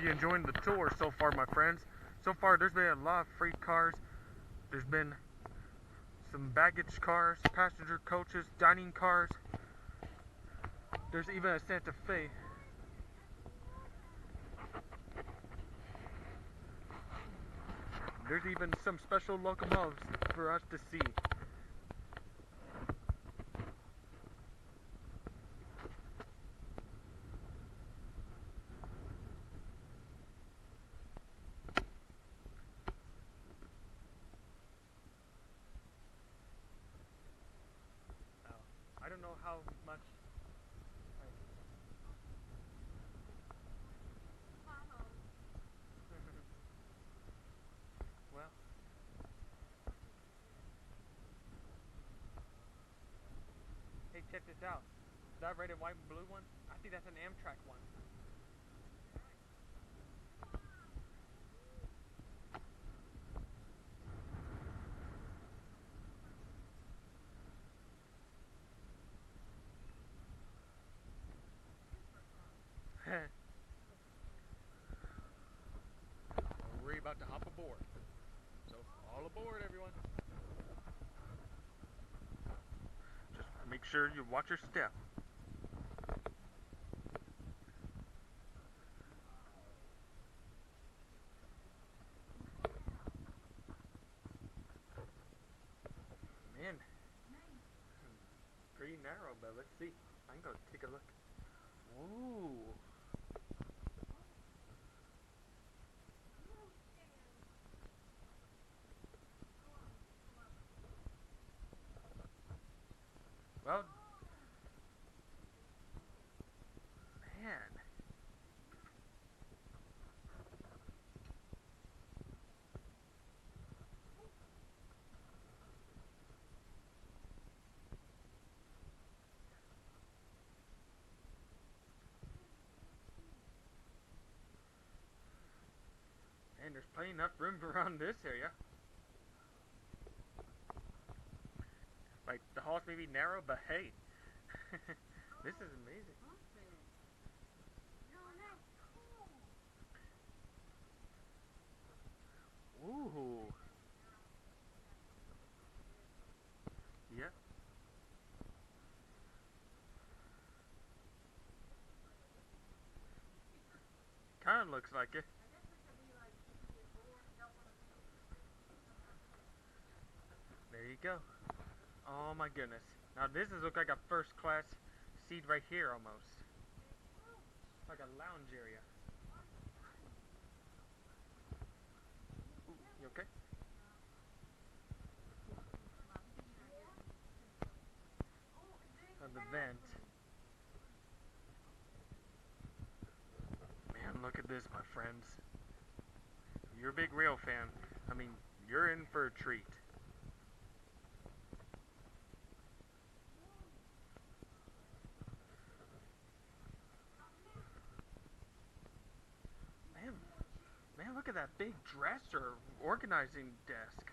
you enjoying the tour so far, my friends. So far, there's been a lot of freight cars. There's been some baggage cars, passenger coaches, dining cars. There's even a Santa Fe. There's even some special locomotives for us to see. I don't know how much. Well, hey, check this out. That red and white and blue one, I think that's an Amtrak one. We're about to hop aboard. So, all aboard, everyone. Just make sure you watch your step. Man, pretty narrow, but let's see. I can go take a look. Ooh. Well, man. Man, there's plenty enough room around this area. Like, the halls may be narrow, but hey, this is amazing. Ooh. Yep. Kind of looks like it. There you go. Oh my goodness. Now this is look like a first class seat right here almost. Like a lounge area. Ooh, you okay? The vent. Man, look at this, my friends. You're a big rail fan. I mean, you're in for a treat. Man, look at that big dresser organizing desk.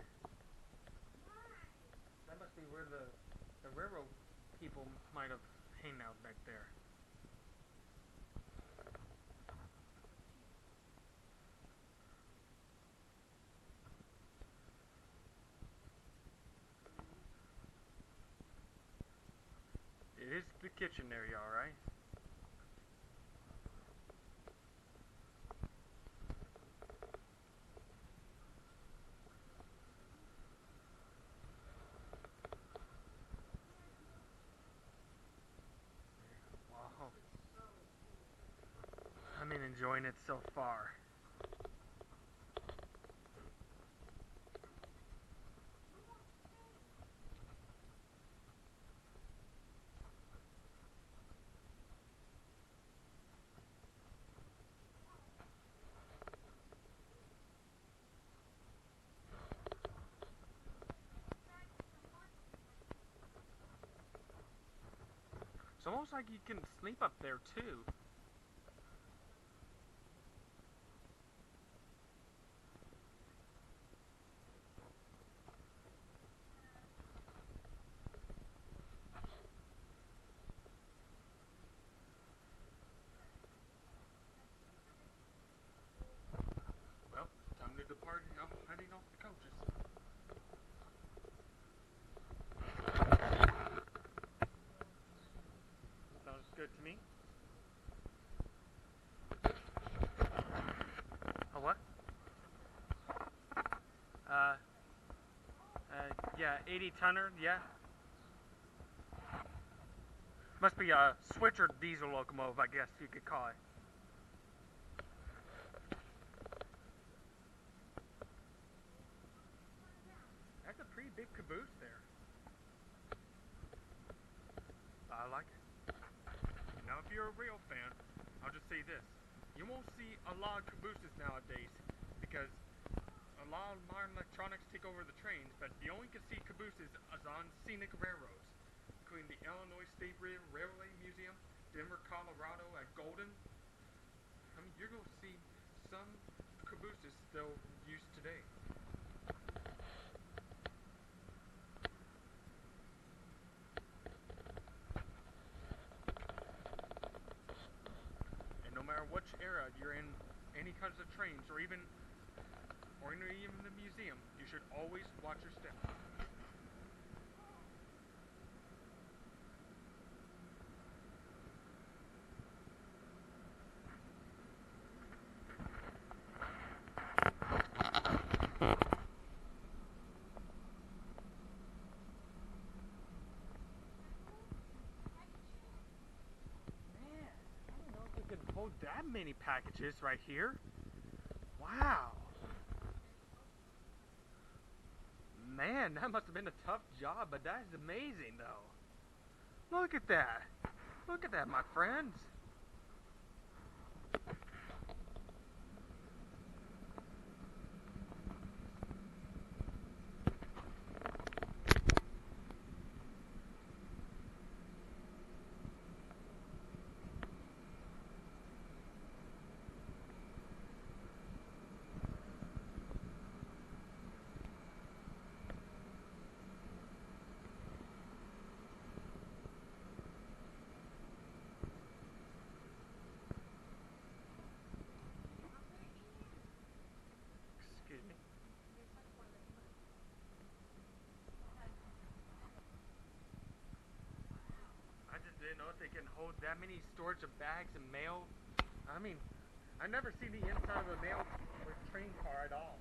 That must be where the railroad people might have hanged out back there. It is the kitchen area, alright? Wow. I mean, enjoying it so far. It's almost like you can sleep up there too. 80 tonner, yeah. Must be a switcher diesel locomotive, I guess you could call it. That's a pretty big caboose there. I like it. Now, if you're a rail fan, I'll just say this. You won't see a lot of cabooses nowadays because a lot of modern electronics take over the trains, but you only can see cabooses as on scenic railroads, including the Illinois State Railway Museum, Denver, Colorado at Golden. I mean, you're going to see some cabooses still used today. And no matter which era you're in, any kinds of trains, or even the museum, you should always watch your step. Could hold that many packages right here. Wow. Man, that must have been a tough job, but that is amazing though. Look at that. Look at that, my friends. Excuse me. I just didn't know if they can hold that many storage of bags and mail. I mean, I never see the inside of a mail or train car at all.